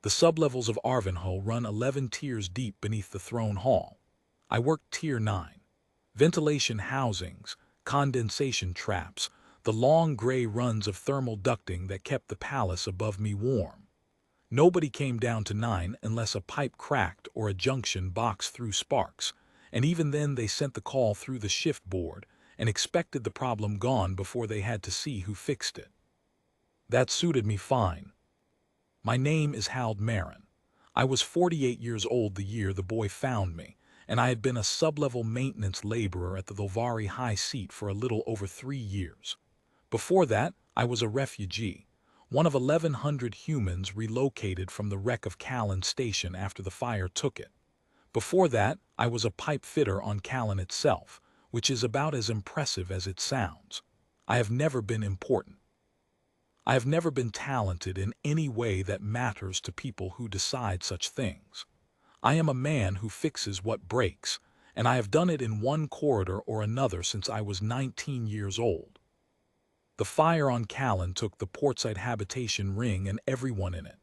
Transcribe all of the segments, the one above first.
The sublevels of Arvanho run 11 tiers deep beneath the throne hall. I worked Tier 9. Ventilation housings, condensation traps, the long gray runs of thermal ducting that kept the palace above me warm. Nobody came down to 9 unless a pipe cracked or a junction box threw sparks, and even then they sent the call through the shift board and expected the problem gone before they had to see who fixed it. That suited me fine. My name is Hald Marin. I was 48 years old the year the boy found me, and I had been a sublevel maintenance laborer at the Volvari High Seat for a little over 3 years. Before that, I was a refugee, one of 1,100 humans relocated from the wreck of Callan Station after the fire took it. Before that, I was a pipe fitter on Callan itself, which is about as impressive as it sounds. I have never been important. I have never been talented in any way that matters to people who decide such things. I am a man who fixes what breaks, and I have done it in one corridor or another since I was 19 years old. The fire on Callan took the portside habitation ring and everyone in it,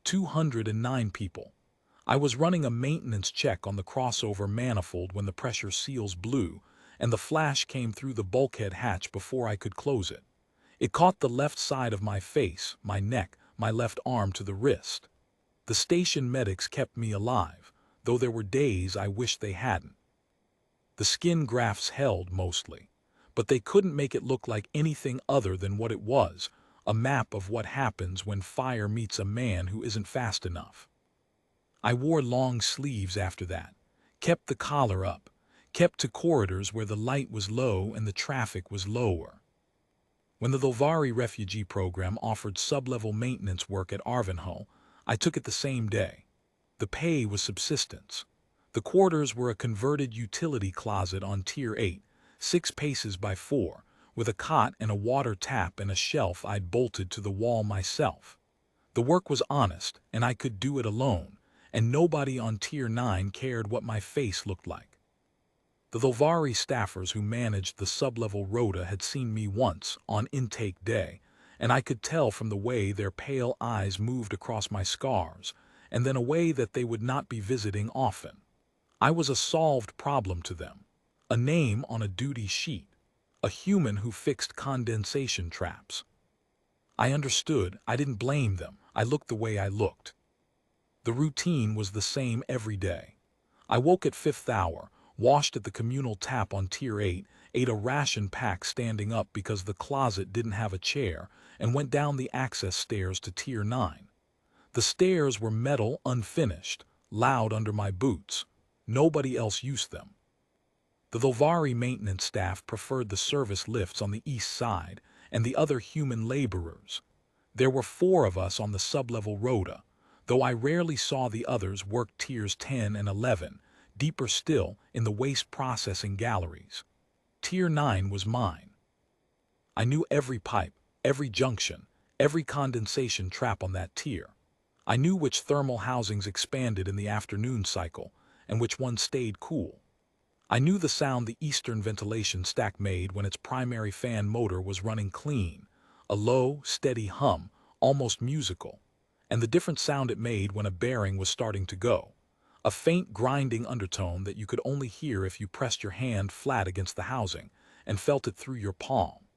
209 people. I was running a maintenance check on the crossover manifold when the pressure seals blew, and the flash came through the bulkhead hatch before I could close it. It caught the left side of my face, my neck, my left arm to the wrist. The station medics kept me alive, though there were days I wished they hadn't. The skin grafts held mostly, but they couldn't make it look like anything other than what it was, a map of what happens when fire meets a man who isn't fast enough. I wore long sleeves after that, kept the collar up, kept to corridors where the light was low and the traffic was lower. When the Volvari refugee program offered sublevel maintenance work at Arvanho, I took it the same day. The pay was subsistence. The quarters were a converted utility closet on Tier 8, 6 paces by 4, with a cot and a water tap and a shelf I'd bolted to the wall myself. The work was honest, and I could do it alone, and nobody on Tier 9 cared what my face looked like. The Volvari staffers who managed the sublevel rota had seen me once, on intake day, and I could tell from the way their pale eyes moved across my scars, and then a way that they would not be visiting often. I was a solved problem to them, a name on a duty sheet, a human who fixed condensation traps. I understood, I didn't blame them, I looked the way I looked. The routine was the same every day. I woke at 5th hour, washed at the communal tap on Tier 8, ate a ration pack standing up because the closet didn't have a chair, and went down the access stairs to Tier 9. The stairs were metal, unfinished, loud under my boots. Nobody else used them. The Volvari maintenance staff preferred the service lifts on the east side and the other human laborers. There were 4 of us on the sublevel rota, though I rarely saw the others work Tiers 10 and 11, deeper still in the waste processing galleries. Tier 9 was mine. I knew every pipe, every junction, every condensation trap on that tier. I knew which thermal housings expanded in the afternoon cycle and which ones stayed cool. I knew the sound the eastern ventilation stack made when its primary fan motor was running clean, a low, steady hum, almost musical, and the different sound it made when a bearing was starting to go. A faint grinding undertone that you could only hear if you pressed your hand flat against the housing and felt it through your palm.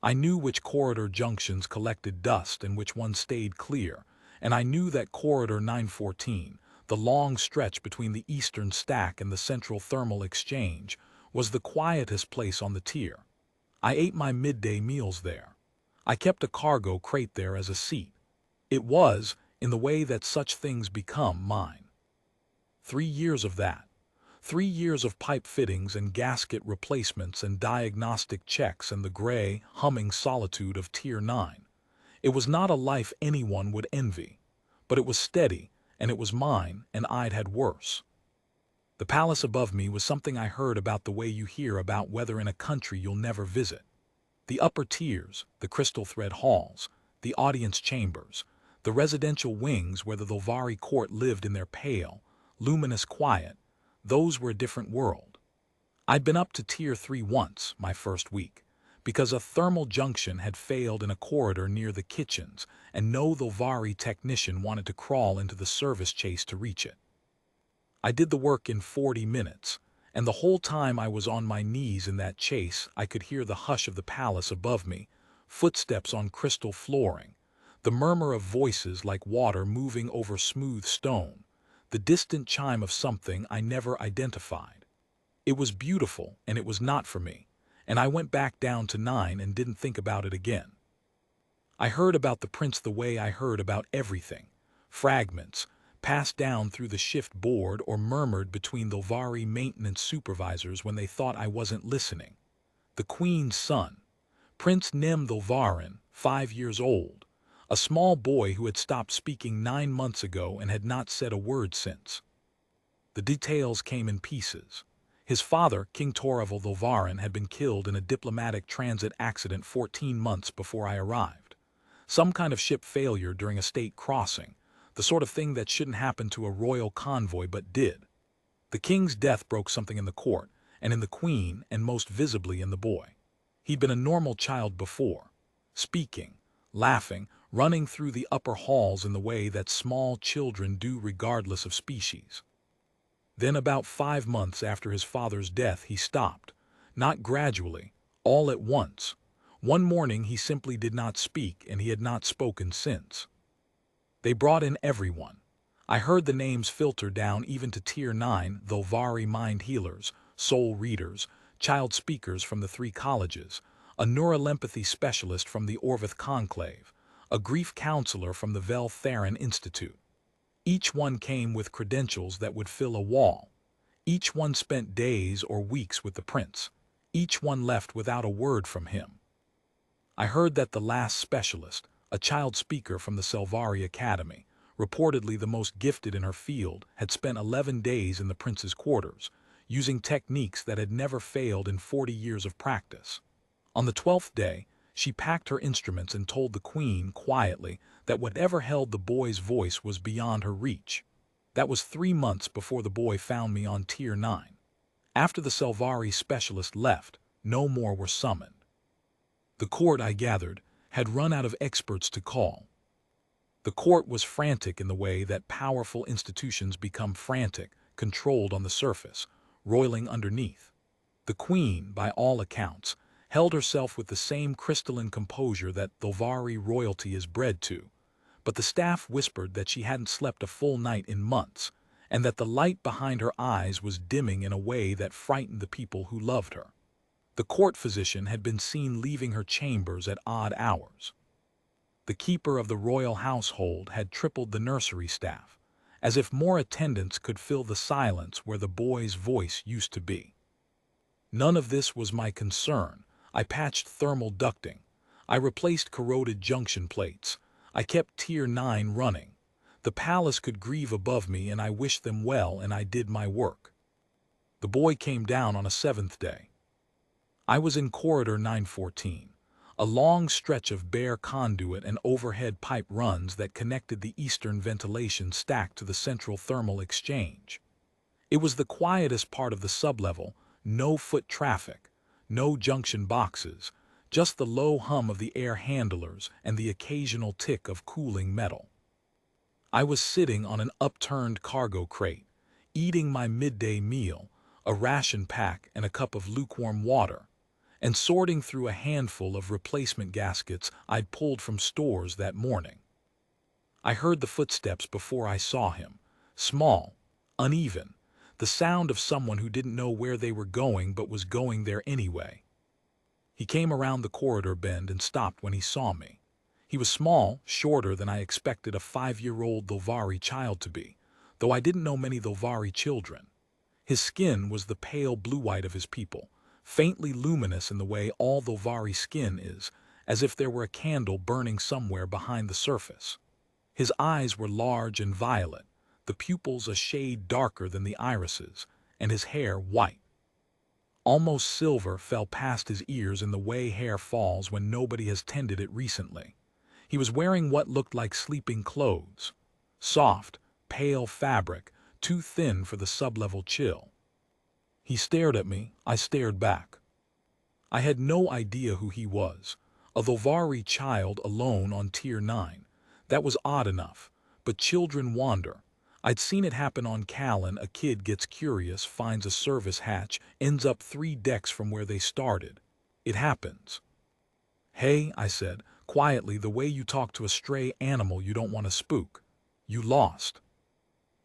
I knew which corridor junctions collected dust and which ones stayed clear, and I knew that corridor 914, the long stretch between the eastern stack and the central thermal exchange, was the quietest place on the tier. I ate my midday meals there. I kept a cargo crate there as a seat. It was, in the way that such things become, mine. 3 years of that. 3 years of pipe fittings and gasket replacements and diagnostic checks and the gray, humming solitude of Tier 9. It was not a life anyone would envy, but it was steady, and it was mine, and I'd had worse. The palace above me was something I heard about the way you hear about weather in a country you'll never visit. The upper tiers, the crystal thread halls, the audience chambers, the residential wings where the Volvari court lived in their pale, luminous quiet, those were a different world. I'd been up to Tier 3 once, my first week, because a thermal junction had failed in a corridor near the kitchens, and no Thulvari technician wanted to crawl into the service chase to reach it. I did the work in 40 minutes, and the whole time I was on my knees in that chase, I could hear the hush of the palace above me, footsteps on crystal flooring, the murmur of voices like water moving over smooth stone, the distant chime of something I never identified. It was beautiful, and it was not for me, and I went back down to 9 and didn't think about it again. I heard about the prince the way I heard about everything, fragments, passed down through the shift board or murmured between Thulvari maintenance supervisors when they thought I wasn't listening. The queen's son, Prince Nim Thulvarin, 5 years old, a small boy who had stopped speaking 9 months ago and had not said a word since. The details came in pieces. His father, King Toraval Thulvarin, had been killed in a diplomatic transit accident 14 months before I arrived. Some kind of ship failure during a state crossing, the sort of thing that shouldn't happen to a royal convoy but did. The king's death broke something in the court, and in the queen, and most visibly in the boy. He'd been a normal child before, speaking, laughing, running through the upper halls in the way that small children do regardless of species. Then about 5 months after his father's death he stopped, not gradually, all at once. One morning he simply did not speak, and he had not spoken since. They brought in everyone. I heard the names filter down even to Tier 9 Thulvari mind healers, soul readers, child speakers from the 3 colleges, a neurolempathy specialist from the Orvith Conclave, a grief counselor from the Vel Theron Institute. Each one came with credentials that would fill a wall. Each one spent days or weeks with the prince. Each one left without a word from him. I heard that the last specialist, a child speaker from the Selvari Academy, reportedly the most gifted in her field, had spent 11 days in the prince's quarters, using techniques that had never failed in 40 years of practice. On the 12th day, she packed her instruments and told the queen quietly that whatever held the boy's voice was beyond her reach. That was 3 months before the boy found me on Tier 9. After the Selvari specialist left, no more were summoned. The court, I gathered, had run out of experts to call. The court was frantic in the way that powerful institutions become frantic, controlled on the surface, roiling underneath. The queen, by all accounts, held herself with the same crystalline composure that Thulvari royalty is bred to, but the staff whispered that she hadn't slept a full night in months, and that the light behind her eyes was dimming in a way that frightened the people who loved her. The court physician had been seen leaving her chambers at odd hours. The keeper of the royal household had tripled the nursery staff, as if more attendants could fill the silence where the boy's voice used to be. None of this was my concern. I patched thermal ducting. I replaced corroded junction plates. I kept Tier 9 running. The palace could grieve above me, and I wished them well, and I did my work. The boy came down on a 7th day. I was in corridor 914, a long stretch of bare conduit and overhead pipe runs that connected the eastern ventilation stack to the central thermal exchange. It was the quietest part of the sublevel, no foot traffic, no junction boxes, just the low hum of the air handlers and the occasional tick of cooling metal. I was sitting on an upturned cargo crate, eating my midday meal, a ration pack and a cup of lukewarm water, and sorting through a handful of replacement gaskets I'd pulled from stores that morning. I heard the footsteps before I saw him, small, uneven, the sound of someone who didn't know where they were going but was going there anyway. He came around the corridor bend and stopped when he saw me. He was small, shorter than I expected a 5-year-old Thulvari child to be, though I didn't know many Thulvari children. His skin was the pale blue-white of his people, faintly luminous in the way all Thulvari skin is, as if there were a candle burning somewhere behind the surface. His eyes were large and violet, the pupils a shade darker than the irises, and his hair white. Almost silver fell past his ears in the way hair falls when nobody has tended it recently. He was wearing what looked like sleeping clothes. Soft, pale fabric, too thin for the sublevel chill. He stared at me, I stared back. I had no idea who he was. A Lovari child alone on Tier 9. That was odd enough. But children wander. I'd seen it happen on Callan. A kid gets curious, finds a service hatch, ends up 3 decks from where they started. It happens. "Hey," I said, quietly, the way you talk to a stray animal you don't want to spook. "You lost."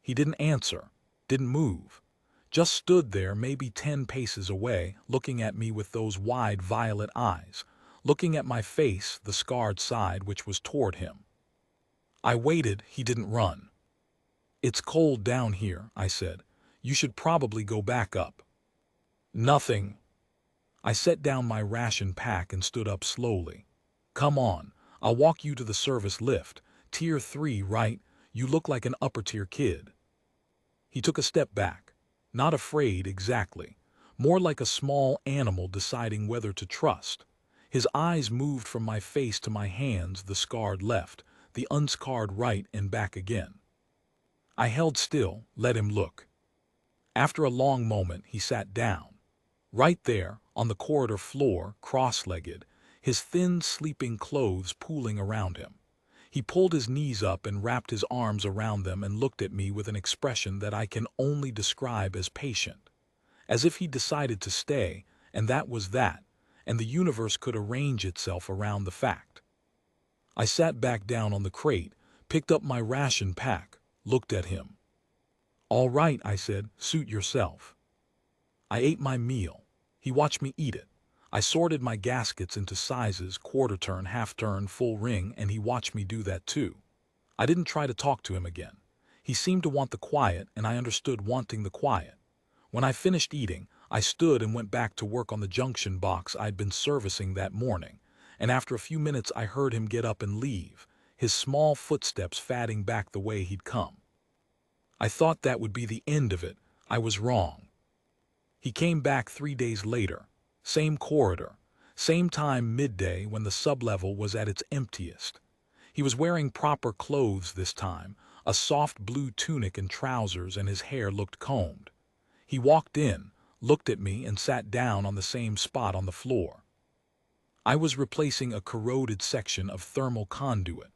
He didn't answer, didn't move. Just stood there, maybe 10 paces away, looking at me with those wide violet eyes, looking at my face, the scarred side which was toward him. I waited. He didn't run. "It's cold down here," I said. "You should probably go back up." "Nothing." I set down my ration pack and stood up slowly. "Come on, I'll walk you to the service lift. Tier 3, right? You look like an upper-tier kid." He took a step back. Not afraid exactly. More like a small animal deciding whether to trust. His eyes moved from my face to my hands, the scarred left, the unscarred right, and back again. I held still, let him look. After a long moment, he sat down. Right there, on the corridor floor, cross-legged, his thin, sleeping clothes pooling around him. He pulled his knees up and wrapped his arms around them and looked at me with an expression that I can only describe as patient. As if he decided to stay, and that was that, and the universe could arrange itself around the fact. I sat back down on the crate, picked up my ration pack, looked at him. "All right," I said, "suit yourself." I ate my meal. He watched me eat it. I sorted my gaskets into sizes, quarter turn, half turn, full ring, and he watched me do that too. I didn't try to talk to him again. He seemed to want the quiet, and I understood wanting the quiet. When I finished eating, I stood and went back to work on the junction box I'd been servicing that morning, and after a few minutes I heard him get up and leave, his small footsteps fading back the way he'd come. I thought that would be the end of it. I was wrong. He came back 3 days later. Same corridor. Same time, midday, when the sublevel was at its emptiest. He was wearing proper clothes this time, a soft blue tunic and trousers, and his hair looked combed. He walked in, looked at me, and sat down on the same spot on the floor. I was replacing a corroded section of thermal conduit.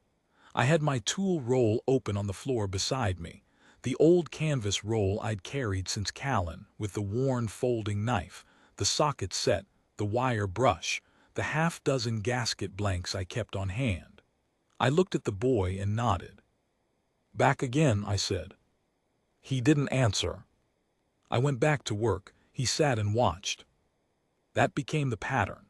I had my tool roll open on the floor beside me, the old canvas roll I'd carried since Callan, with the worn folding knife, the socket set, the wire brush, the half-dozen gasket blanks I kept on hand. I looked at the boy and nodded. "Back again," I said. He didn't answer. I went back to work. He sat and watched. That became the pattern.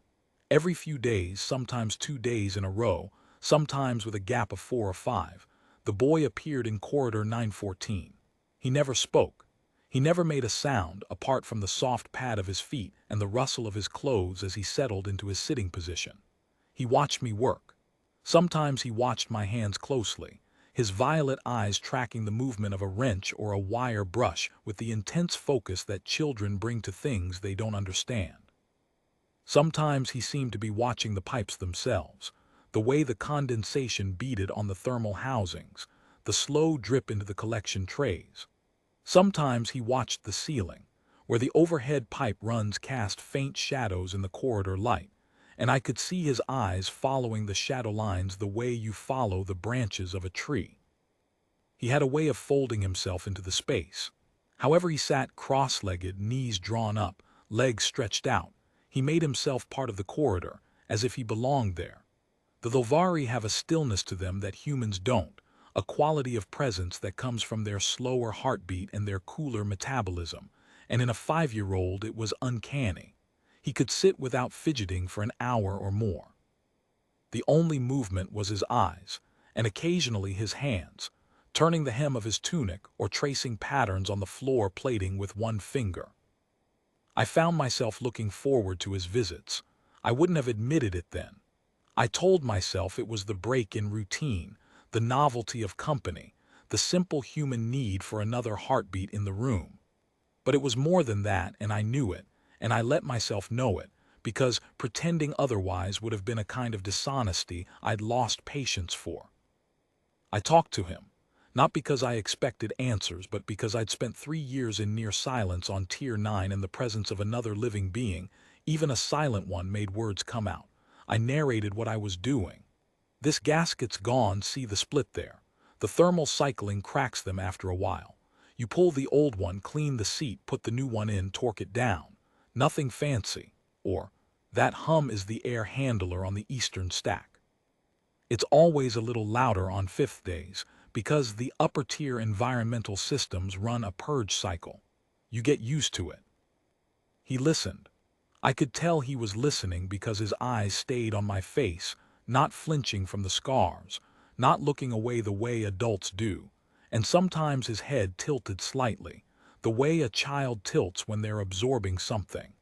Every few days, sometimes 2 days in a row, sometimes with a gap of 4 or 5, the boy appeared in corridor 914. He never spoke. He never made a sound apart from the soft pad of his feet and the rustle of his clothes as he settled into his sitting position. He watched me work. Sometimes he watched my hands closely, his violet eyes tracking the movement of a wrench or a wire brush with the intense focus that children bring to things they don't understand. Sometimes he seemed to be watching the pipes themselves, the way the condensation beaded on the thermal housings, the slow drip into the collection trays. Sometimes he watched the ceiling, where the overhead pipe runs cast faint shadows in the corridor light, and I could see his eyes following the shadow lines the way you follow the branches of a tree. He had a way of folding himself into the space. However he sat cross-legged, knees drawn up, legs stretched out, he made himself part of the corridor, as if he belonged there. The Lovari have a stillness to them that humans don't, a quality of presence that comes from their slower heartbeat and their cooler metabolism, and in a 5-year-old it was uncanny. He could sit without fidgeting for an hour or more. The only movement was his eyes, and occasionally his hands, turning the hem of his tunic or tracing patterns on the floor plating with one finger. I found myself looking forward to his visits. I wouldn't have admitted it then. I told myself it was the break in routine, the novelty of company, the simple human need for another heartbeat in the room. But it was more than that, and I knew it, and I let myself know it, because pretending otherwise would have been a kind of dishonesty I'd lost patience for. I talked to him, not because I expected answers, but because I'd spent 3 years in near silence on Tier 9 in the presence of another living being, Even a silent one made words come out. I narrated what I was doing. This gasket's gone, see the split there. The thermal cycling cracks them after a while. You pull the old one, clean the seat, put the new one in, torque it down. Nothing fancy. Or, that hum is the air handler on the eastern stack. It's always a little louder on fifth days, because the upper-tier environmental systems run a purge cycle. You get used to it. He listened. I could tell he was listening because his eyes stayed on my face, not flinching from the scars, not looking away the way adults do, and sometimes his head tilted slightly, the way a child tilts when they're absorbing something.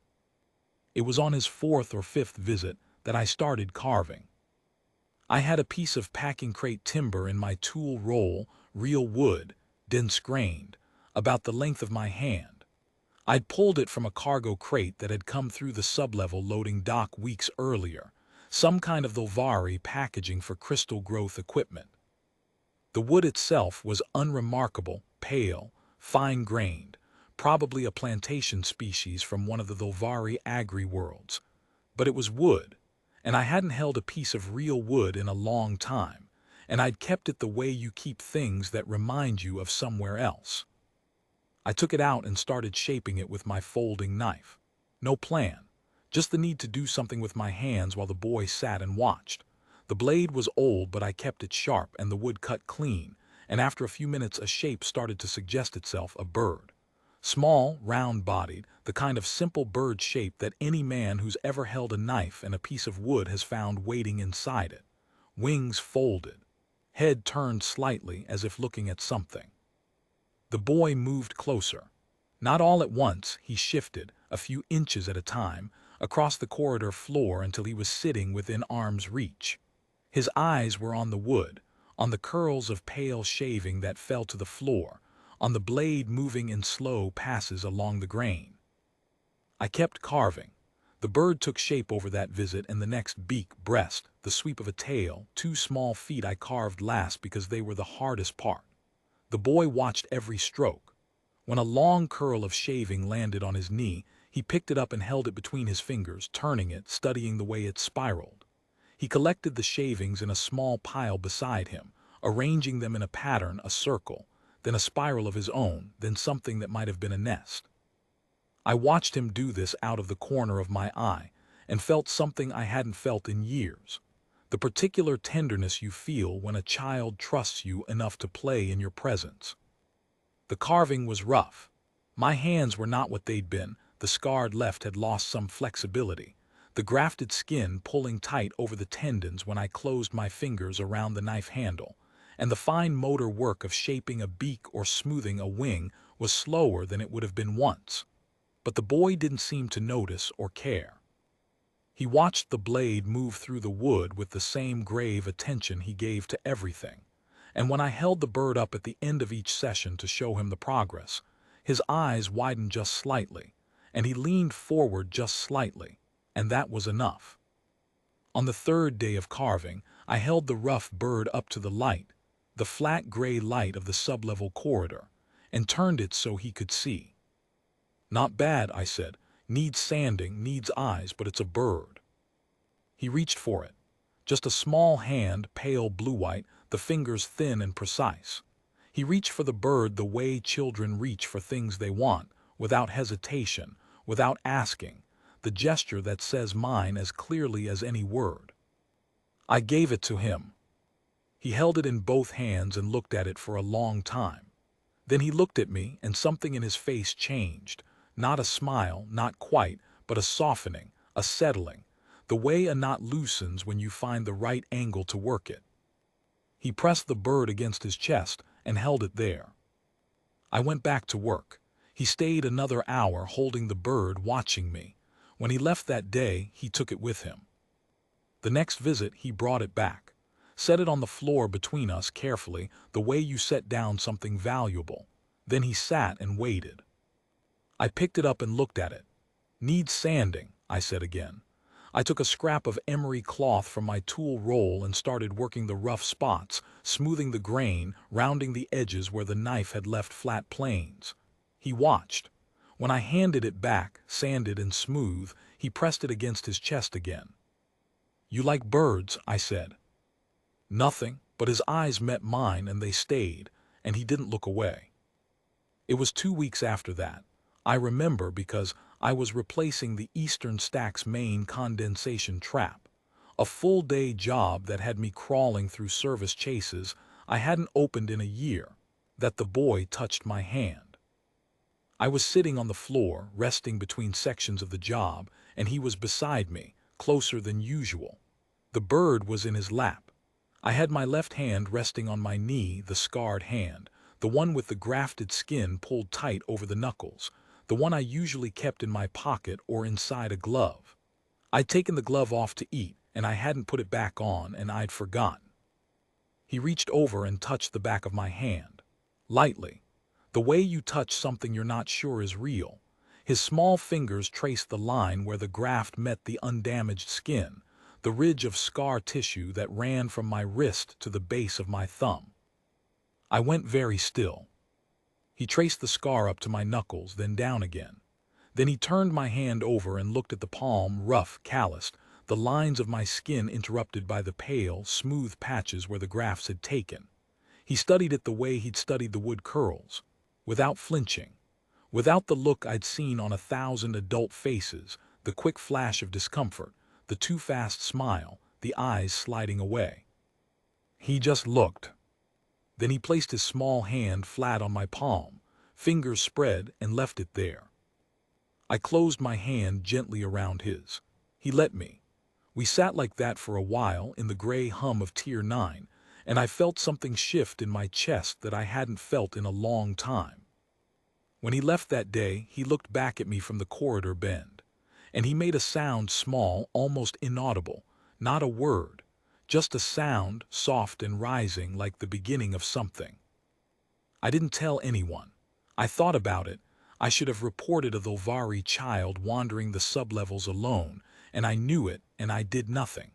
It was on his fourth or fifth visit that I started carving. I had a piece of packing crate timber in my tool roll, real wood, dense-grained, about the length of my hand. I'd pulled it from a cargo crate that had come through the sublevel loading dock weeks earlier, some kind of Volvari packaging for crystal growth equipment. The wood itself was unremarkable, pale, fine-grained, probably a plantation species from one of the Volvari agri-worlds. But it was wood, and I hadn't held a piece of real wood in a long time, and I'd kept it the way you keep things that remind you of somewhere else. I took it out and started shaping it with my folding knife. No plan, just the need to do something with my hands while the boy sat and watched. The blade was old, but I kept it sharp and the wood cut clean, and after a few minutes a shape started to suggest itself, a bird. Small, round-bodied, the kind of simple bird shape that any man who's ever held a knife and a piece of wood has found waiting inside it. Wings folded, head turned slightly as if looking at something. The boy moved closer. Not all at once, he shifted, a few inches at a time, across the corridor floor until he was sitting within arm's reach. His eyes were on the wood, on the curls of pale shaving that fell to the floor, on the blade moving in slow passes along the grain. I kept carving. The bird took shape over that visit, and the next beak, breast, the sweep of a tail, 2 small feet I carved last because they were the hardest part. The boy watched every stroke. When a long curl of shaving landed on his knee, he picked it up and held it between his fingers, turning it, studying the way it spiraled. He collected the shavings in a small pile beside him, arranging them in a pattern, a circle, then a spiral of his own, then something that might have been a nest. I watched him do this out of the corner of my eye, and felt something I hadn't felt in years. The particular tenderness you feel when a child trusts you enough to play in your presence. The carving was rough. My hands were not what they'd been. The scarred left had lost some flexibility, the grafted skin pulling tight over the tendons when I closed my fingers around the knife handle, and the fine motor work of shaping a beak or smoothing a wing was slower than it would have been once. But the boy didn't seem to notice or care. He watched the blade move through the wood with the same grave attention he gave to everything, and when I held the bird up at the end of each session to show him the progress, his eyes widened just slightly, and he leaned forward just slightly, and that was enough. On the third day of carving, I held the rough bird up to the light, the flat gray light of the sublevel corridor, and turned it so he could see. "Not bad," I said. "Needs sanding, needs eyes, but it's a bird." He reached for it. Just a small hand, pale blue-white, the fingers thin and precise. He reached for the bird the way children reach for things they want, without hesitation, without asking, the gesture that says mine as clearly as any word. I gave it to him. He held it in both hands and looked at it for a long time. Then he looked at me, and something in his face changed. Not a smile, not quite, but a softening, a settling, the way a knot loosens when you find the right angle to work it. He pressed the bird against his chest and held it there. I went back to work. He stayed another hour holding the bird, watching me. When he left that day, he took it with him. The next visit, he brought it back, set it on the floor between us carefully, the way you set down something valuable. Then he sat and waited. I picked it up and looked at it. "Needs sanding," I said again. I took a scrap of emery cloth from my tool roll and started working the rough spots, smoothing the grain, rounding the edges where the knife had left flat planes. He watched. When I handed it back, sanded and smooth, he pressed it against his chest again. "You like birds?" I said. Nothing, but his eyes met mine and they stayed, and he didn't look away. It was 2 weeks after that. I remember because I was replacing the Eastern Stack's main condensation trap, a full-day job that had me crawling through service chases I hadn't opened in a year, that the boy touched my hand. I was sitting on the floor, resting between sections of the job, and he was beside me, closer than usual. The bird was in his lap. I had my left hand resting on my knee, the scarred hand, the one with the grafted skin pulled tight over the knuckles, the one I usually kept in my pocket or inside a glove. I'd taken the glove off to eat, and I hadn't put it back on, and I'd forgotten. He reached over and touched the back of my hand. Lightly. The way you touch something you're not sure is real. His small fingers traced the line where the graft met the undamaged skin, the ridge of scar tissue that ran from my wrist to the base of my thumb. I went very still. He traced the scar up to my knuckles, then down again. Then he turned my hand over and looked at the palm, rough, calloused, the lines of my skin interrupted by the pale, smooth patches where the grafts had taken. He studied it the way he'd studied the wood curls, without flinching, without the look I'd seen on 1,000 adult faces, the quick flash of discomfort, the too fast smile, the eyes sliding away. He just looked. Then he placed his small hand flat on my palm, fingers spread, and left it there. I closed my hand gently around his. He let me. We sat like that for a while in the gray hum of Tier 9, and I felt something shift in my chest that I hadn't felt in a long time. When he left that day, he looked back at me from the corridor bend, and he made a sound small, almost inaudible, not a word, just a sound, soft and rising like the beginning of something. I didn't tell anyone. I thought about it. I should have reported a Thulvari child wandering the sublevels alone, and I knew it, and I did nothing.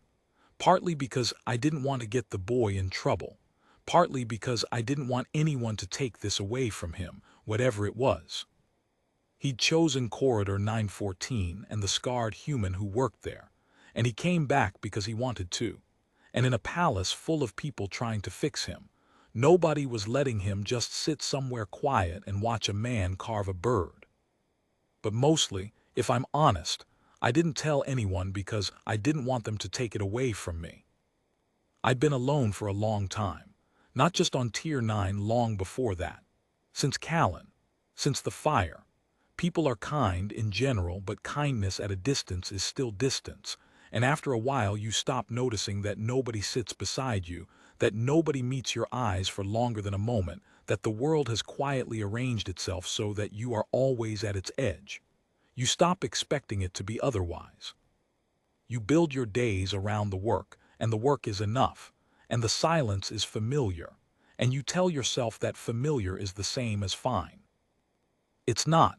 Partly because I didn't want to get the boy in trouble, partly because I didn't want anyone to take this away from him, whatever it was. He'd chosen Corridor 914 and the scarred human who worked there, and he came back because he wanted to. And in a palace full of people trying to fix him, nobody was letting him just sit somewhere quiet and watch a man carve a bird. But mostly, if I'm honest, I didn't tell anyone because I didn't want them to take it away from me. I'd been alone for a long time, not just on Tier 9, long before that. Since Callan, since the fire. People are kind in general, but kindness at a distance is still distance, and after a while you stop noticing that nobody sits beside you, that nobody meets your eyes for longer than a moment, that the world has quietly arranged itself so that you are always at its edge. You stop expecting it to be otherwise. You build your days around the work, and the work is enough, and the silence is familiar, and you tell yourself that familiar is the same as fine. It's not,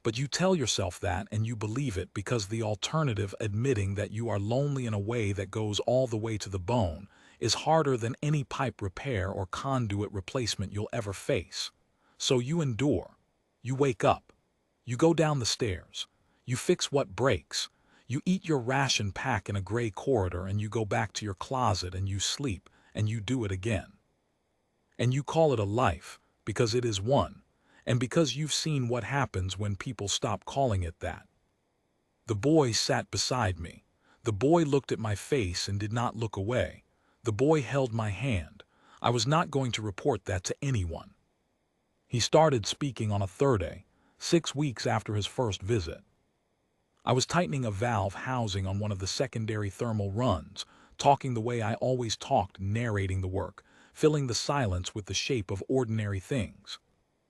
but you tell yourself that and you believe it because the alternative, admitting that you are lonely in a way that goes all the way to the bone, is harder than any pipe repair or conduit replacement you'll ever face. So you endure. You wake up. You go down the stairs. You fix what breaks. You eat your ration pack in a gray corridor and you go back to your closet and you sleep and you do it again. And you call it a life because it is one, and because you've seen what happens when people stop calling it that. The boy sat beside me. The boy looked at my face and did not look away. The boy held my hand. I was not going to report that to anyone. He started speaking on a Thursday, 6 weeks after his first visit. I was tightening a valve housing on one of the secondary thermal runs, talking the way I always talked, narrating the work, filling the silence with the shape of ordinary things.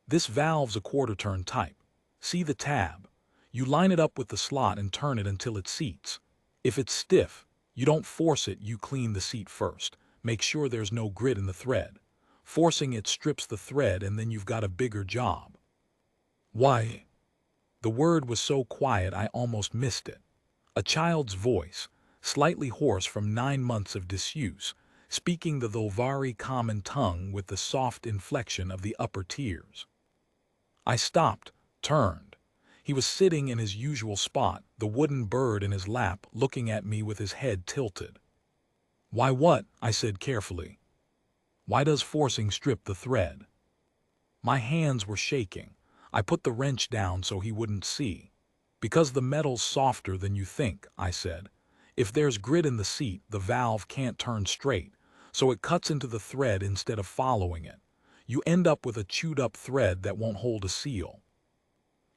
This valve's a quarter-turn type. See the tab? You line it up with the slot and turn it until it seats. If it's stiff, you don't force it, you clean the seat first. Make sure there's no grit in the thread. Forcing it strips the thread and then you've got a bigger job. Why? The word was so quiet I almost missed it. A child's voice, slightly hoarse from 9 months of disuse, speaking the Thulvari common tongue with the soft inflection of the upper tiers. I stopped, turned. He was sitting in his usual spot, the wooden bird in his lap, looking at me with his head tilted. "Why what?" I said carefully. "Why does forcing strip the thread?" My hands were shaking. I put the wrench down so he wouldn't see. "Because the metal's softer than you think," I said. "If there's grit in the seat, the valve can't turn straight, so it cuts into the thread instead of following it. You end up with a chewed-up thread that won't hold a seal."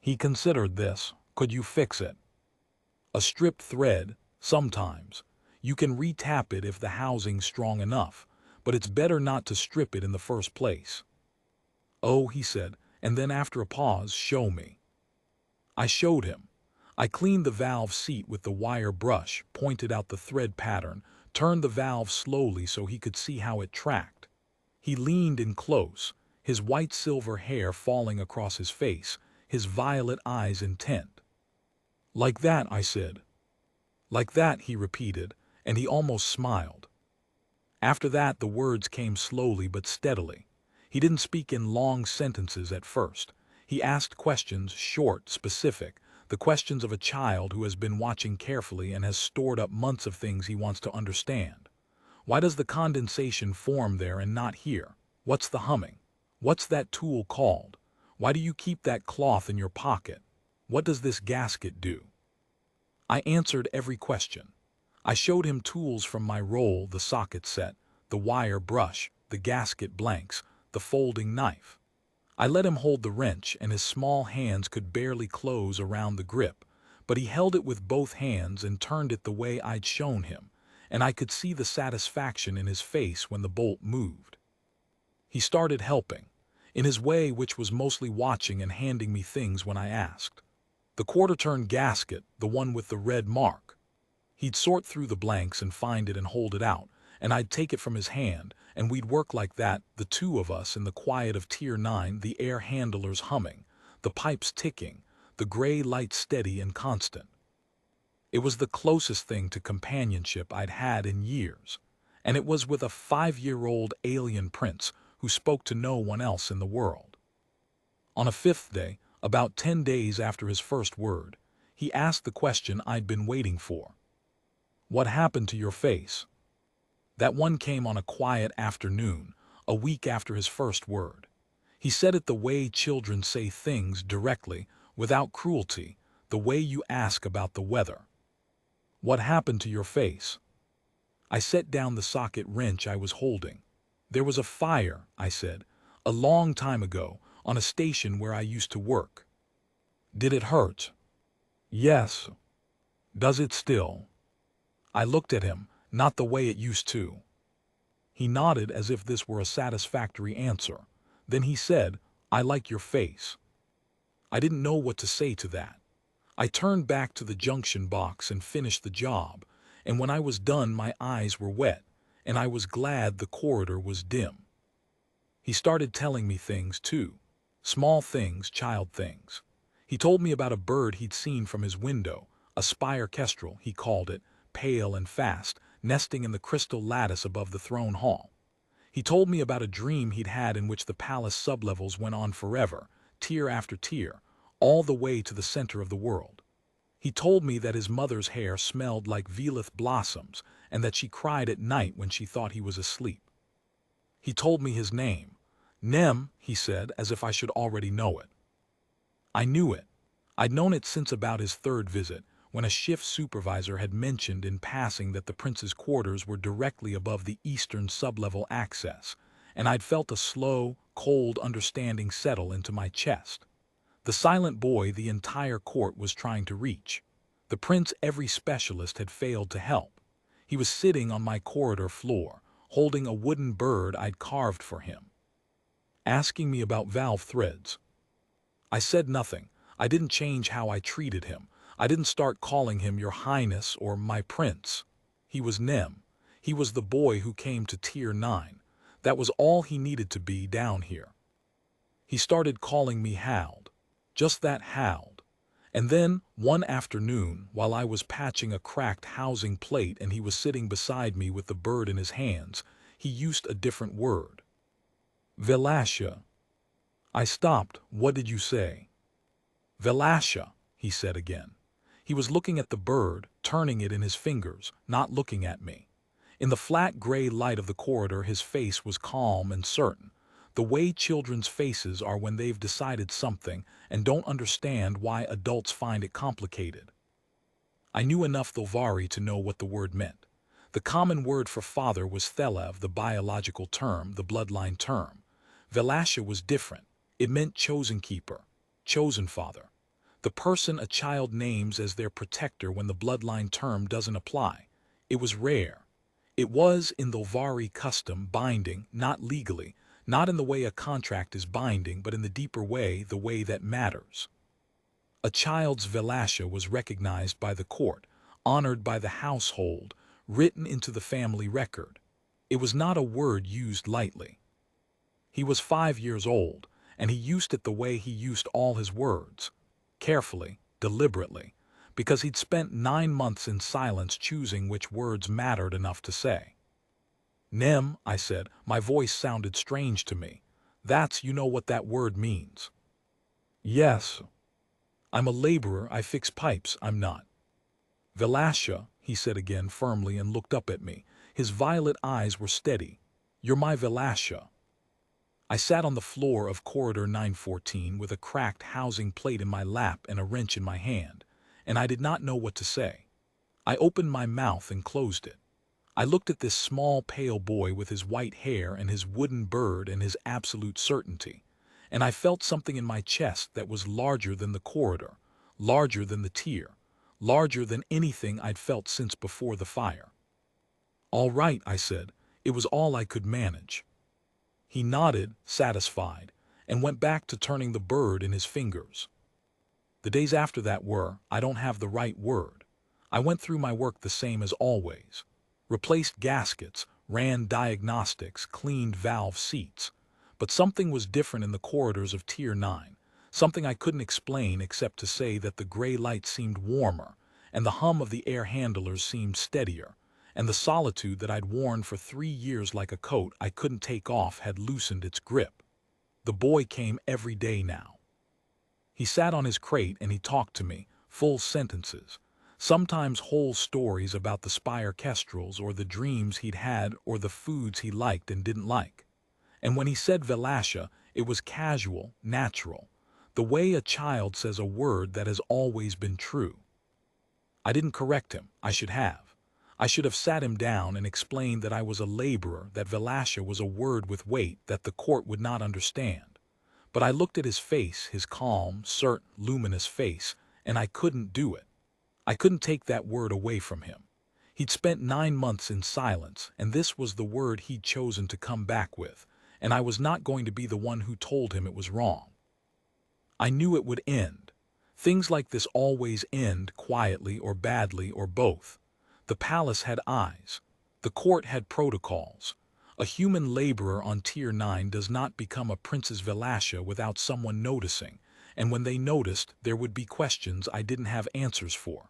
He considered this. "Could you fix it?" "A stripped thread, sometimes. You can re-tap it if the housing's strong enough, but it's better not to strip it in the first place." "Oh," he said, and then after a pause, "Show me." I showed him. I cleaned the valve seat with the wire brush, pointed out the thread pattern, turned the valve slowly so he could see how it tracked. He leaned in close, his white silver hair falling across his face, his violet eyes intent. "Like that," I said. "Like that," he repeated, and he almost smiled. After that, the words came slowly but steadily. He didn't speak in long sentences at first. He asked questions, short, specific, the questions of a child who has been watching carefully and has stored up months of things he wants to understand. Why does the condensation form there and not here? What's the humming? What's that tool called? Why do you keep that cloth in your pocket? What does this gasket do? I answered every question. I showed him tools from my roll, the socket set, the wire brush, the gasket blanks, the folding knife. I let him hold the wrench, and his small hands could barely close around the grip, but he held it with both hands and turned it the way I'd shown him, and I could see the satisfaction in his face when the bolt moved. He started helping, in his way, which was mostly watching and handing me things when I asked. "The quarter-turn gasket, the one with the red mark." He'd sort through the blanks and find it and hold it out, and I'd take it from his hand, and we'd work like that, the two of us in the quiet of Tier 9, the air handlers humming, the pipes ticking, the gray light steady and constant. It was the closest thing to companionship I'd had in years, and it was with a 5-year-old alien prince who spoke to no one else in the world. On a fifth day, about 10 days after his first word, he asked the question I'd been waiting for. "What happened to your face?" That one came on a quiet afternoon, a week after his first word. He said it the way children say things, directly, without cruelty, the way you ask about the weather. "What happened to your face?" I set down the socket wrench I was holding. "There was a fire," I said, "a long time ago, on a station where I used to work." "Did it hurt?" "Yes." "Does it still?" I looked at him, "Not the way it used to." He nodded as if this were a satisfactory answer. Then he said, "I like your face." I didn't know what to say to that. I turned back to the junction box and finished the job, and when I was done my eyes were wet, and I was glad the corridor was dim. He started telling me things too. Small things, child things. He told me about a bird he'd seen from his window, a spire kestrel, he called it, pale and fast, nesting in the crystal lattice above the throne hall. He told me about a dream he'd had in which the palace sublevels went on forever, tier after tier, all the way to the center of the world. He told me that his mother's hair smelled like velith blossoms and that she cried at night when she thought he was asleep. He told me his name. Nem, he said, as if I should already know it. I knew it. I'd known it since about his third visit, when a shift supervisor had mentioned in passing that the prince's quarters were directly above the eastern sublevel access, and I'd felt a slow, cold understanding settle into my chest. The silent boy the entire court was trying to reach. The prince every specialist had failed to help. He was sitting on my corridor floor, holding a wooden bird I'd carved for him, asking me about valve threads. I said nothing. I didn't change how I treated him. I didn't start calling him Your Highness or my prince. He was Nem. He was the boy who came to Tier 9. That was all he needed to be down here. He started calling me Hald. Just that, Hald. And then, one afternoon, while I was patching a cracked housing plate and he was sitting beside me with the bird in his hands, he used a different word. Velasha. I stopped. What did you say? Velasha. he said again. He was looking at the bird, turning it in his fingers, not looking at me. In the flat gray light of the corridor, his face was calm and certain, the way children's faces are when they've decided something and don't understand why adults find it complicated. I knew enough Thulvari to know what the word meant. The common word for father was Thelev, the biological term, the bloodline term. Velasha was different. It meant chosen keeper, chosen father. The person a child names as their protector when the bloodline term doesn't apply. It was rare. It was, in Thulvari custom, binding, not legally, not in the way a contract is binding, but in the deeper way, the way that matters. A child's Velasha was recognized by the court, honored by the household, written into the family record. It was not a word used lightly. He was 5 years old, and he used it the way he used all his words, carefully, deliberately, because he'd spent 9 months in silence choosing which words mattered enough to say. Nem, I said, my voice sounded strange to me. That's, you know what that word means. Yes. I'm a laborer, I fix pipes, I'm not. Velasha, he said again firmly and looked up at me. His violet eyes were steady. You're my Velasha. I sat on the floor of corridor 914 with a cracked housing plate in my lap and a wrench in my hand, and I did not know what to say. I opened my mouth and closed it. I looked at this small pale boy with his white hair and his wooden bird and his absolute certainty, and I felt something in my chest that was larger than the corridor, larger than the tear, larger than anything I'd felt since before the fire. All right, I said. It was all I could manage. He nodded, satisfied, and went back to turning the bird in his fingers. The days after that were, I don't have the right word. I went through my work the same as always. Replaced gaskets, ran diagnostics, cleaned valve seats. But something was different in the corridors of Tier 9, something I couldn't explain except to say that the gray light seemed warmer, and the hum of the air handlers seemed steadier, and the solitude that I'd worn for 3 years like a coat I couldn't take off had loosened its grip. The boy came every day now. He sat on his crate and he talked to me, full sentences, sometimes whole stories about the spire kestrels or the dreams he'd had or the foods he liked and didn't like. And when he said Velasha, it was casual, natural, the way a child says a word that has always been true. I didn't correct him. I should have. I should have sat him down and explained that I was a laborer, that Velasha was a word with weight that the court would not understand. But I looked at his face, his calm, certain, luminous face, and I couldn't do it. I couldn't take that word away from him. He'd spent 9 months in silence, and this was the word he'd chosen to come back with, and I was not going to be the one who told him it was wrong. I knew it would end. Things like this always end quietly or badly or both. The palace had eyes. The court had protocols. A human laborer on Tier 9 does not become a Princess Velasha without someone noticing, and when they noticed, there would be questions I didn't have answers for.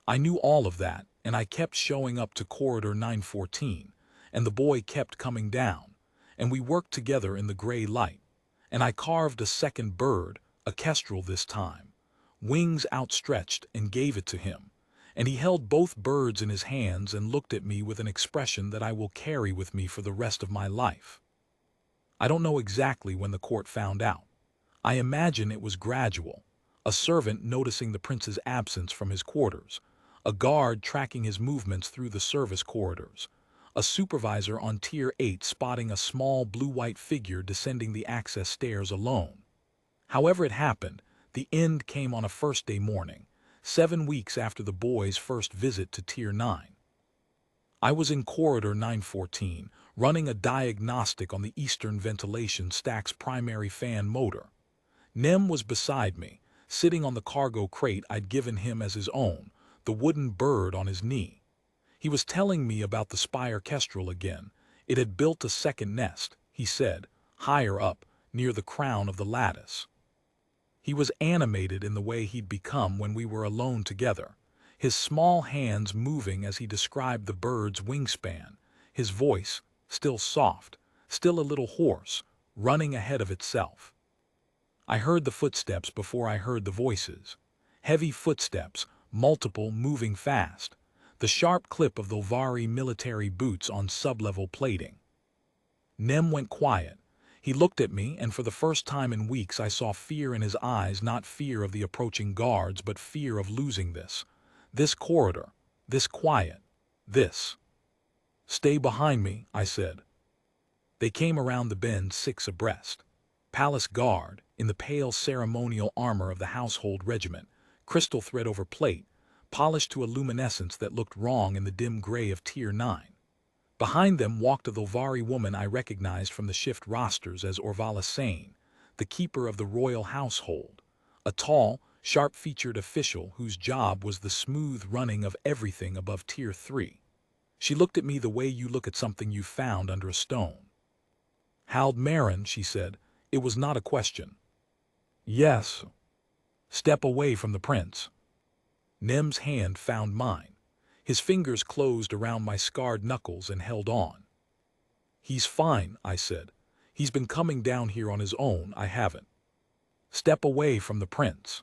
I knew all of that, and I kept showing up to corridor 914, and the boy kept coming down, and we worked together in the gray light, and I carved a second bird, a kestrel this time, wings outstretched, and gave it to him, and he held both birds in his hands and looked at me with an expression that I will carry with me for the rest of my life. I don't know exactly when the court found out. I imagine it was gradual, a servant noticing the prince's absence from his quarters, a guard tracking his movements through the service corridors, a supervisor on Tier 8 spotting a small blue-white figure descending the access stairs alone. However it happened, the end came on a first-day morning, 7 weeks after the boy's first visit to Tier 9. I was in corridor 914, running a diagnostic on the eastern ventilation stack's primary fan motor. Nem was beside me, sitting on the cargo crate I'd given him as his own, the wooden bird on his knee. He was telling me about the spire kestrel again. It had built a second nest, he said, higher up, near the crown of the lattice. He was animated in the way he'd become when we were alone together, his small hands moving as he described the bird's wingspan, his voice, still soft, still a little hoarse, running ahead of itself. I heard the footsteps before I heard the voices, Heavy footsteps, multiple moving fast. The sharp clip of the Lovari military boots on sublevel plating. Nem went quiet. He looked at me, and for the first time in weeks I saw fear in his eyes, not fear of the approaching guards, but fear of losing this corridor, this quiet, this. "Stay behind me," I said. They came around the bend 6 abreast. Palace guard, in the pale ceremonial armor of the household regiment, crystal thread over plate, polished to a luminescence that looked wrong in the dim gray of Tier 9. Behind them walked a Lovari woman I recognized from the shift rosters as Orvala Sane, the keeper of the royal household, a tall, sharp-featured official whose job was the smooth running of everything above Tier 3. She looked at me the way you look at something you found under a stone. "Hald Marin," she said. It was not a question. "Yes." "Step away from the prince." Nem's hand found mine. His fingers closed around my scarred knuckles and held on. "He's fine," I said. "He's been coming down here on his own, I haven't." "Step away from the prince."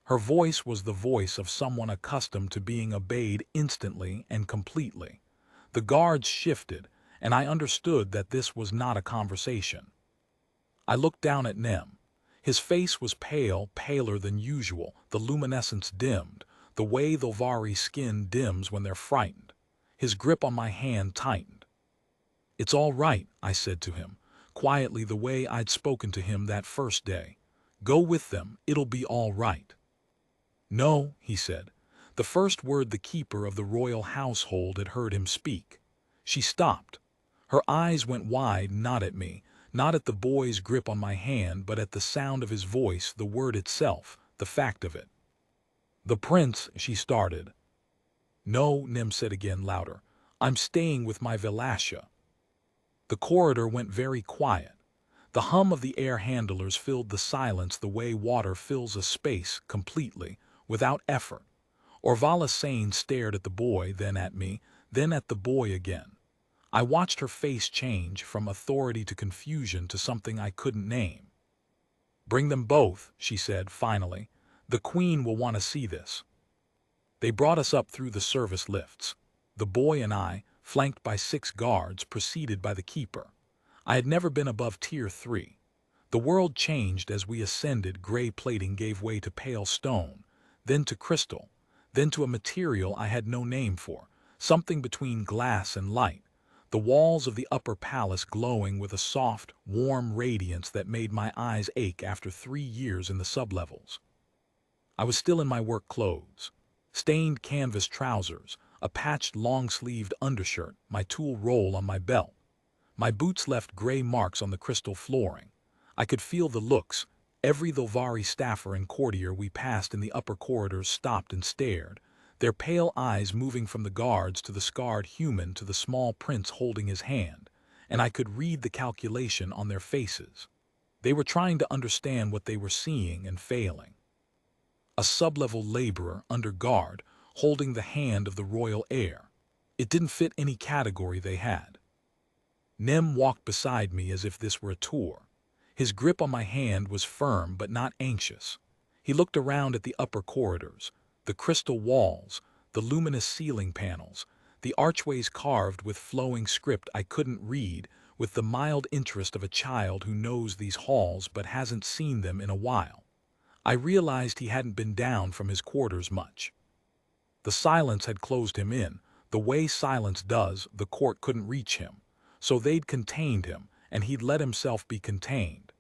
Her voice was the voice of someone accustomed to being obeyed instantly and completely. The guards shifted, and I understood that this was not a conversation. I looked down at Nem. His face was pale, paler than usual, the luminescence dimmed, the way the Lovari skin dims when they're frightened. His grip on my hand tightened. "It's all right," I said to him, quietly the way I'd spoken to him that first day. "Go with them, it'll be all right." "No," he said, the first word the keeper of the royal household had heard him speak. She stopped. Her eyes went wide, not at me, not at the boy's grip on my hand, but at the sound of his voice, the word itself, the fact of it. "The prince," she started. "No," Nem said again, louder. "I'm staying with my Velasha." The corridor went very quiet. The hum of the air handlers filled the silence the way water fills a space, completely, without effort. Orvala Sane stared at the boy, then at me, then at the boy again. I watched her face change from authority to confusion to something I couldn't name. "Bring them both," she said finally. "The Queen will want to see this." They brought us up through the service lifts. The boy and I, flanked by 6 guards, preceded by the keeper. I had never been above Tier 3. The world changed as we ascended. Gray plating gave way to pale stone, then to crystal, then to a material I had no name for, something between glass and light. The walls of the upper palace glowing with a soft, warm radiance that made my eyes ache after 3 years in the sublevels. I was still in my work clothes. Stained canvas trousers, a patched long-sleeved undershirt, my tool roll on my belt. My boots left gray marks on the crystal flooring. I could feel the looks. Every Lovari staffer and courtier we passed in the upper corridors stopped and stared, their pale eyes moving from the guards to the scarred human to the small prince holding his hand, and I could read the calculation on their faces. They were trying to understand what they were seeing and failing. A sublevel laborer under guard, holding the hand of the royal heir. It didn't fit any category they had. Nem walked beside me as if this were a tour. His grip on my hand was firm but not anxious. He looked around at the upper corridors, the crystal walls, the luminous ceiling panels, the archways carved with flowing script I couldn't read, with the mild interest of a child who knows these halls but hasn't seen them in a while. I realized he hadn't been down from his quarters much. The silence had closed him in. The way silence does, the court couldn't reach him. So they'd contained him, and he'd let himself be contained.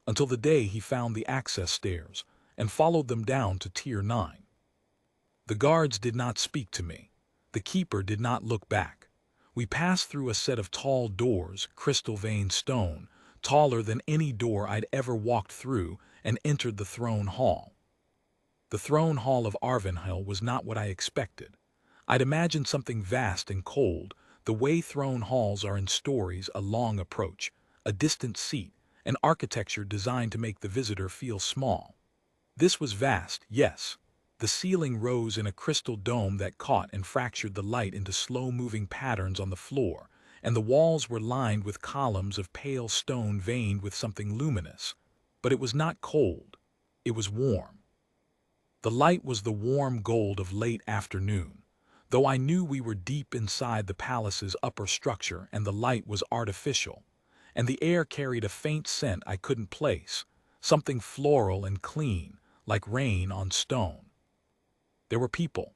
Until the day he found the access stairs, and followed them down to Tier 9. The guards did not speak to me. The keeper did not look back. We passed through a set of tall doors, crystal-veined stone, taller than any door I'd ever walked through, and entered the throne hall. The throne hall of Arvenhill was not what I expected. I'd imagined something vast and cold, the way throne halls are in stories, a long approach, a distant seat, an architecture designed to make the visitor feel small. This was vast, yes. The ceiling rose in a crystal dome that caught and fractured the light into slow-moving patterns on the floor, and the walls were lined with columns of pale stone veined with something luminous. But it was not cold. It was warm. The light was the warm gold of late afternoon, though I knew we were deep inside the palace's upper structure and the light was artificial, and the air carried a faint scent I couldn't place, something floral and clean, like rain on stone. There were people.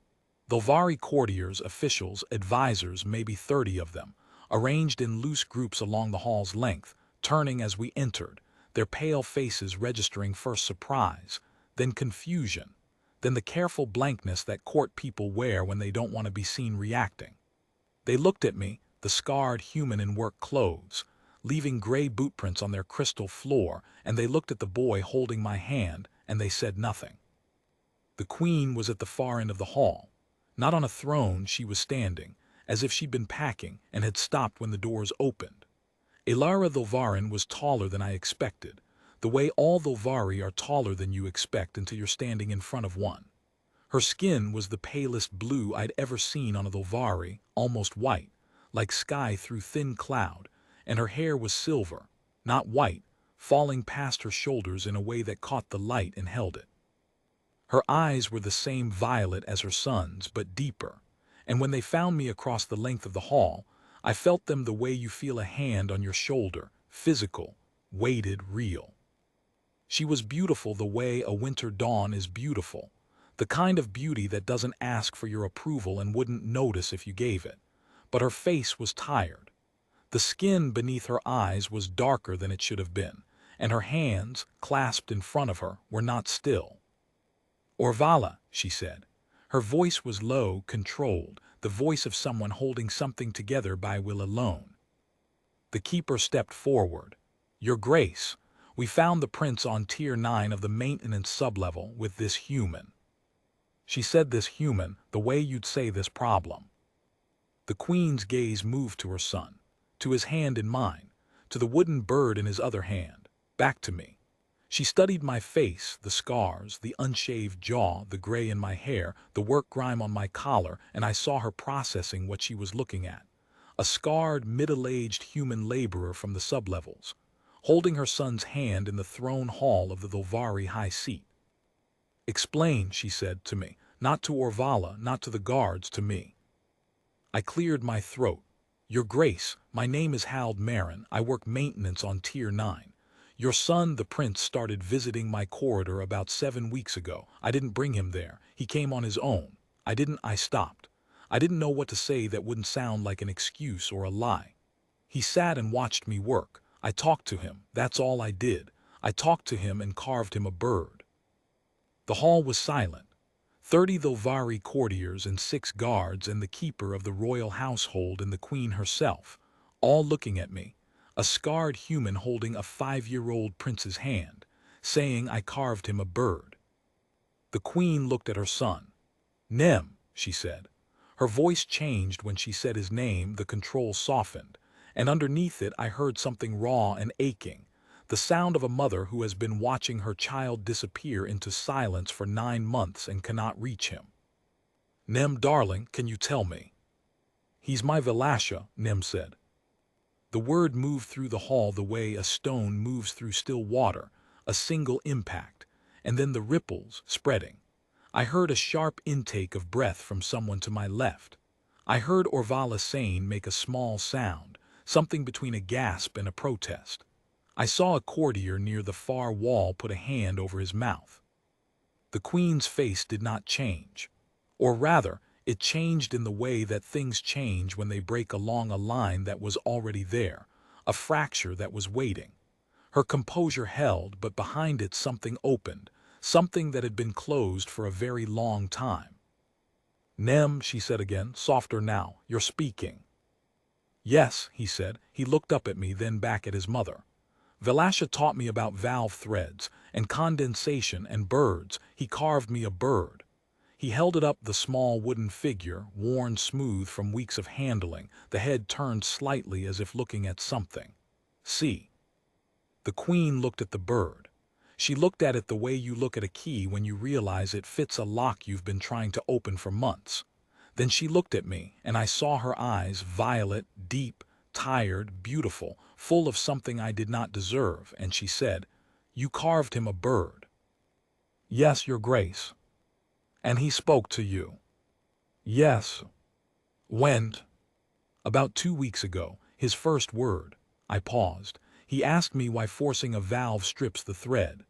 Volvari courtiers, officials, advisors, maybe 30 of them, arranged in loose groups along the hall's length, turning as we entered, their pale faces registering first surprise, then confusion, then the careful blankness that court people wear when they don't want to be seen reacting. They looked at me, the scarred human in work clothes, leaving gray bootprints on their crystal floor, and they looked at the boy holding my hand, and they said nothing. The queen was at the far end of the hall. Not on a throne, she was standing, as if she'd been packing and had stopped when the doors opened. Ilara Thulvarin was taller than I expected, the way all Thulvari are taller than you expect until you're standing in front of one. Her skin was the palest blue I'd ever seen on a Thulvari, almost white, like sky through thin cloud, and her hair was silver, not white, falling past her shoulders in a way that caught the light and held it. Her eyes were the same violet as her son's, but deeper, and when they found me across the length of the hall, I felt them the way you feel a hand on your shoulder, physical, weighted, real. She was beautiful the way a winter dawn is beautiful, the kind of beauty that doesn't ask for your approval and wouldn't notice if you gave it. But her face was tired. The skin beneath her eyes was darker than it should have been, and her hands, clasped in front of her, were not still. "Orvala," she said. Her voice was low, controlled, the voice of someone holding something together by will alone. The keeper stepped forward. "Your Grace, we found the prince on Tier 9 of the maintenance sublevel with this human." She said this human the way you'd say this problem. The queen's gaze moved to her son, to his hand in mine, to the wooden bird in his other hand, back to me. She studied my face, the scars, the unshaved jaw, the gray in my hair, the work grime on my collar, and I saw her processing what she was looking at. A scarred, middle-aged human laborer from the sublevels, holding her son's hand in the throne hall of the Thulvari high seat. "Explain," she said to me, not to Orvala, not to the guards, to me. I cleared my throat. "Your Grace, my name is Hald Marin. I work maintenance on Tier 9. Your son, the prince, started visiting my corridor about 7 weeks ago. I didn't bring him there. He came on his own. I stopped. I didn't know what to say that wouldn't sound like an excuse or a lie. He sat and watched me work. I talked to him. That's all I did. I talked to him and carved him a bird." The hall was silent. 30 Thulvari courtiers and 6 guards and the keeper of the royal household and the queen herself, all looking at me, a scarred human holding a 5-year-old prince's hand, saying I carved him a bird. The queen looked at her son. "Nem," she said. Her voice changed when she said his name, the control softened, and underneath it I heard something raw and aching, the sound of a mother who has been watching her child disappear into silence for 9 months and cannot reach him. "Nem, darling, can you tell me?" "He's my Velasha," Nem said. The word moved through the hall the way a stone moves through still water, a single impact, and then the ripples spreading. I heard a sharp intake of breath from someone to my left. I heard Orvala Sane make a small sound, something between a gasp and a protest. I saw a courtier near the far wall put a hand over his mouth. The queen's face did not change. Or rather, it changed in the way that things change when they break along a line that was already there, a fracture that was waiting. Her composure held, but behind it something opened, something that had been closed for a very long time. "Nem," she said again, softer now, "you're speaking." "Yes," he said. He looked up at me, then back at his mother. "Velasha taught me about valve threads and condensation and birds. He carved me a bird." He held it up, the small wooden figure, worn smooth from weeks of handling, the head turned slightly as if looking at something. "See." The queen looked at the bird. She looked at it the way you look at a key when you realize it fits a lock you've been trying to open for months. Then she looked at me, and I saw her eyes, violet, deep, tired, beautiful, full of something I did not deserve, and she said, "You carved him a bird." "Yes, Your Grace." And he spoke to you? Yes. When? About 2 weeks ago, his first word. I paused. He asked me why forcing a valve strips the thread.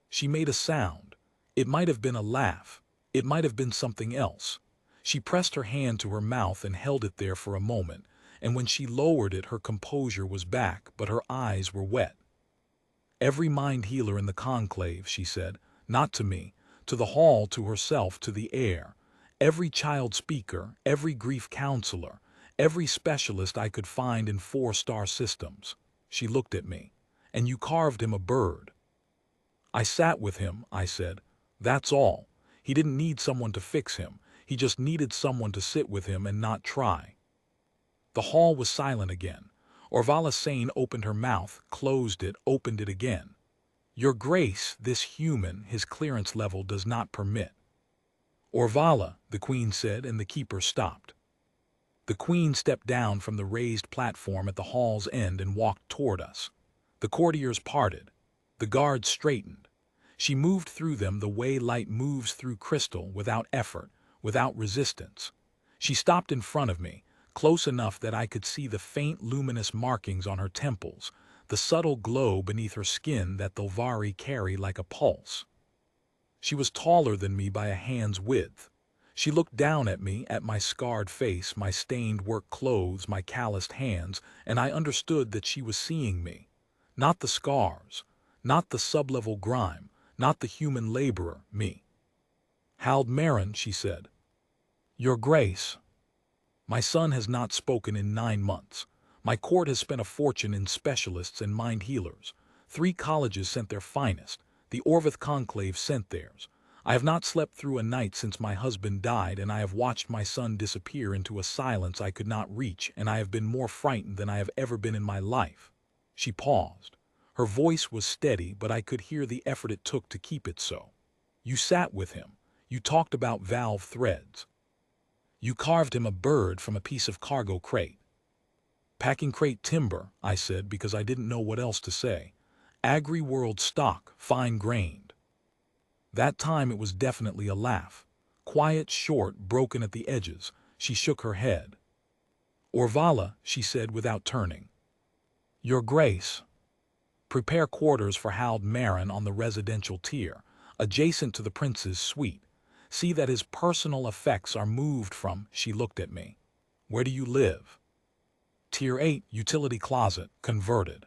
She made a sound. It might have been a laugh. It might have been something else. She pressed her hand to her mouth and held it there for a moment, and when she lowered it, her composure was back, but her eyes were wet. Every mind healer in the conclave, she said, not to me, to the hall, to herself, to the air. Every child speaker, every grief counselor, every specialist I could find in 4-star systems. She looked at me. And you carved him a bird. I sat with him, I said. That's all. He didn't need someone to fix him. He just needed someone to sit with him and not try. The hall was silent again. Orvala Sane opened her mouth, closed it, opened it again. Your Grace, this human, his clearance level does not permit. Orvala, the Queen said, and the keeper stopped. The Queen stepped down from the raised platform at the hall's end and walked toward us. The courtiers parted. The guards straightened. She moved through them the way light moves through crystal, without effort, without resistance. She stopped in front of me, close enough that I could see the faint luminous markings on her temples, the subtle glow beneath her skin that the Lvari carry like a pulse. She was taller than me by a hand's width. She looked down at me, at my scarred face, my stained work clothes, my calloused hands, and I understood that she was seeing me. Not the scars, not the sublevel grime, not the human laborer, me. Hald Marin, she said. Your Grace. My son has not spoken in 9 months. My court has spent a fortune in specialists and mind healers. 3 colleges sent their finest. The Orvith Conclave sent theirs. I have not slept through a night since my husband died, and I have watched my son disappear into a silence I could not reach, and I have been more frightened than I have ever been in my life. She paused. Her voice was steady, but I could hear the effort it took to keep it so. You sat with him. You talked about valve threads. You carved him a bird from a piece of cargo crate. Packing crate timber, I said, because I didn't know what else to say. Agri-world stock, fine-grained. That time it was definitely a laugh. Quiet, short, broken at the edges. She shook her head. Orvala, she said without turning. Your Grace. Prepare quarters for Hald Marin on the residential tier, adjacent to the prince's suite. See that his personal effects are moved from, she looked at me. Where do you live? Tier 8, utility closet, converted.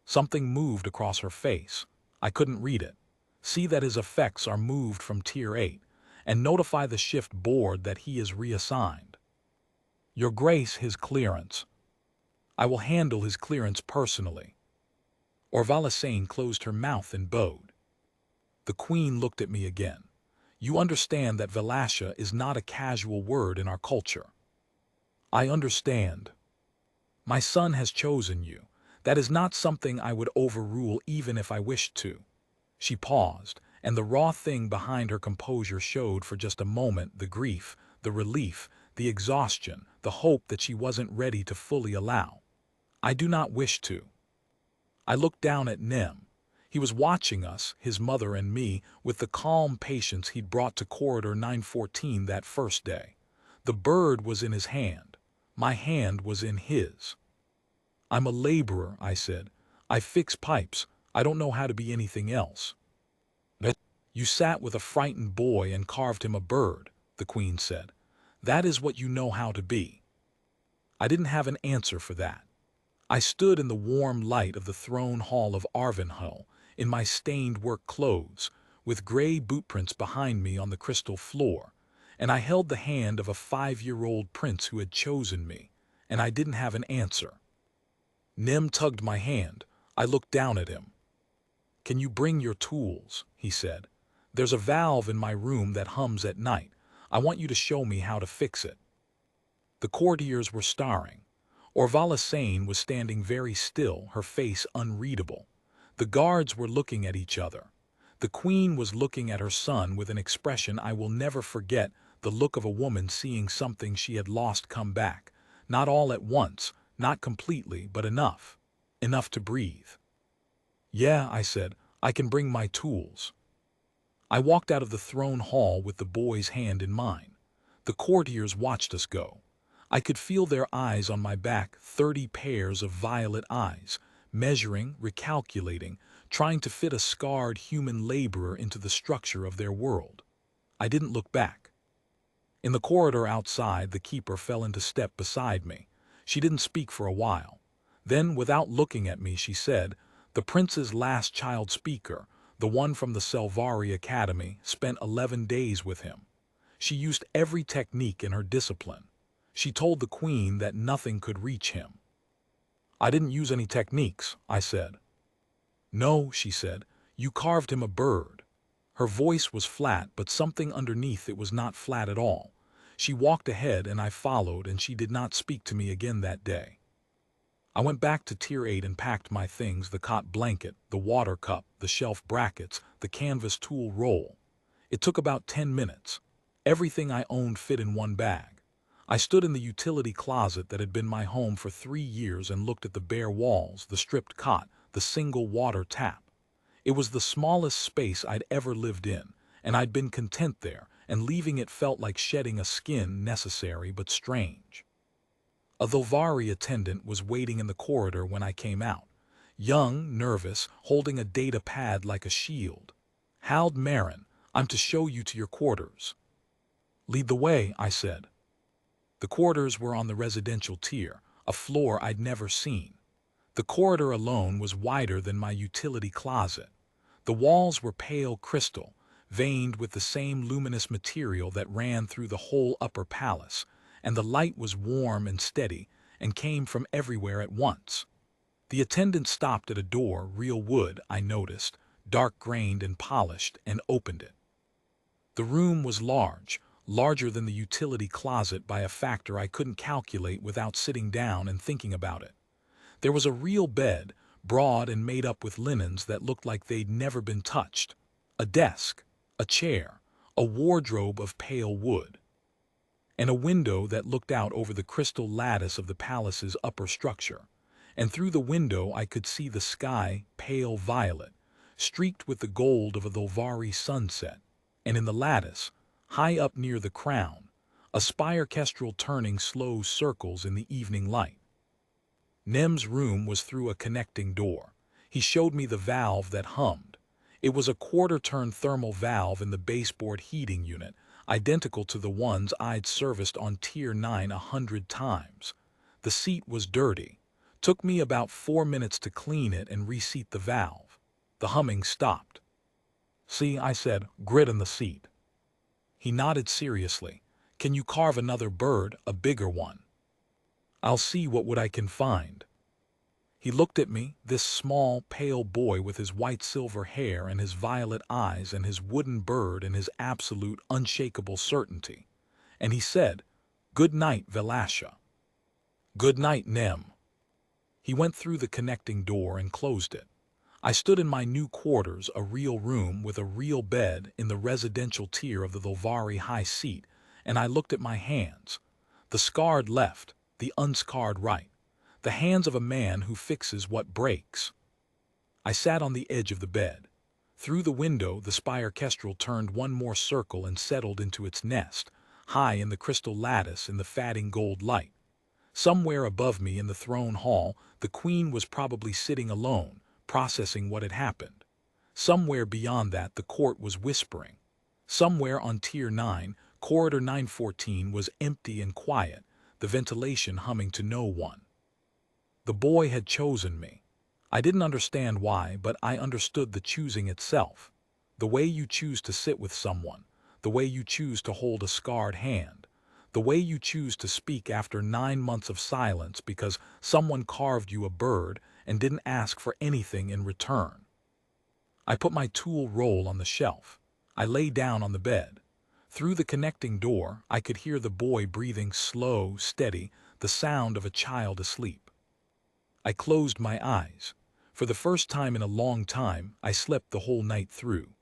Something moved across her face. I couldn't read it. See that his effects are moved from Tier 8, and notify the shift board that he is reassigned. Your Grace, his clearance. I will handle his clearance personally. Orvala Sane closed her mouth and bowed. The Queen looked at me again. You understand that Velasha is not a casual word in our culture. I understand. My son has chosen you. That is not something I would overrule even if I wished to. She paused, and the raw thing behind her composure showed for just a moment the grief, the relief, the exhaustion, the hope that she wasn't ready to fully allow. I do not wish to. I looked down at Nem. He was watching us, his mother and me, with the calm patience he'd brought to Corridor 914 that first day. The bird was in his hand. My hand was in his. I'm a laborer, I said. I fix pipes. I don't know how to be anything else. You sat with a frightened boy and carved him a bird, the Queen said. That is what you know how to be. I didn't have an answer for that. I stood in the warm light of the throne hall of Arvenhull, in my stained work clothes, with gray bootprints behind me on the crystal floor, and I held the hand of a 5-year-old prince who had chosen me, and I didn't have an answer. Nem tugged my hand. I looked down at him. Can you bring your tools? He said. There's a valve in my room that hums at night. I want you to show me how to fix it. The courtiers were staring. Orvala Sane was standing very still, her face unreadable. The guards were looking at each other. The Queen was looking at her son with an expression I will never forget, the look of a woman seeing something she had lost come back. Not all at once, not completely, but enough. Enough to breathe. Yeah, I said, I can bring my tools. I walked out of the throne hall with the boy's hand in mine. The courtiers watched us go. I could feel their eyes on my back, 30 pairs of violet eyes, measuring, recalculating, trying to fit a scarred human laborer into the structure of their world. I didn't look back. In the corridor outside, the keeper fell into step beside me. She didn't speak for a while. Then, without looking at me, she said, "The prince's last child speaker, the one from the Selvari Academy, spent 11 days with him. She used every technique in her discipline. She told the queen that nothing could reach him." "I didn't use any techniques," I said. "No," she said, "you carved him a bird." Her voice was flat, but something underneath it was not flat at all. She walked ahead and I followed, and she did not speak to me again that day. I went back to Tier 8 and packed my things: the cot blanket, the water cup, the shelf brackets, the canvas tool roll. It took about 10 minutes. Everything I owned fit in one bag. I stood in the utility closet that had been my home for 3 years and looked at the bare walls, the stripped cot, the single water tap. It was the smallest space I'd ever lived in, and I'd been content there, and leaving it felt like shedding a skin, necessary but strange. A Thulvari attendant was waiting in the corridor when I came out. Young, nervous, holding a data pad like a shield. "Hald Marin, I'm to show you to your quarters." "Lead the way," I said. The quarters were on the residential tier, a floor I'd never seen. The corridor alone was wider than my utility closet. The walls were pale crystal, veined with the same luminous material that ran through the whole upper palace, and the light was warm and steady and came from everywhere at once. The attendant stopped at a door, real wood, I noticed, dark-grained and polished, and opened it. The room was large, larger than the utility closet by a factor I couldn't calculate without sitting down and thinking about it. There was a real bed, broad and made up with linens that looked like they'd never been touched, a desk, a chair, a wardrobe of pale wood, and a window that looked out over the crystal lattice of the palace's upper structure. And through the window I could see the sky, pale violet, streaked with the gold of a Thulvari sunset, and in the lattice, high up near the crown, a spire kestrel turning slow circles in the evening light. Nem's room was through a connecting door. He showed me the valve that hummed. It was a quarter-turn thermal valve in the baseboard heating unit, identical to the ones I'd serviced on Tier 9 100 times. The seat was dirty. Took me about 4 minutes to clean it and reseat the valve. The humming stopped. "See," I said, "grit in the seat." He nodded seriously. "Can you carve another bird, a bigger one?" "I'll see what I can find." He looked at me, this small, pale boy with his white-silver hair and his violet eyes and his wooden bird and his absolute, unshakable certainty. And he said, "Good night, Velasha." "Good night, Nem." He went through the connecting door and closed it. I stood in my new quarters, a real room with a real bed in the residential tier of the Thulvari high seat, and I looked at my hands. The scarred left, the unscarred right. The hands of a man who fixes what breaks. I sat on the edge of the bed. Through the window, the spire kestrel turned one more circle and settled into its nest, high in the crystal lattice in the fatting gold light. Somewhere above me in the throne hall, the queen was probably sitting alone, processing what had happened. Somewhere beyond that, the court was whispering. Somewhere on Tier 9, Corridor 914 was empty and quiet, the ventilation humming to no one. The boy had chosen me. I didn't understand why, but I understood the choosing itself. The way you choose to sit with someone, the way you choose to hold a scarred hand, the way you choose to speak after 9 months of silence because someone carved you a bird and didn't ask for anything in return. I put my tool roll on the shelf. I lay down on the bed. Through the connecting door, I could hear the boy breathing slow, steady, the sound of a child asleep. I closed my eyes. For the first time in a long time, I slept the whole night through.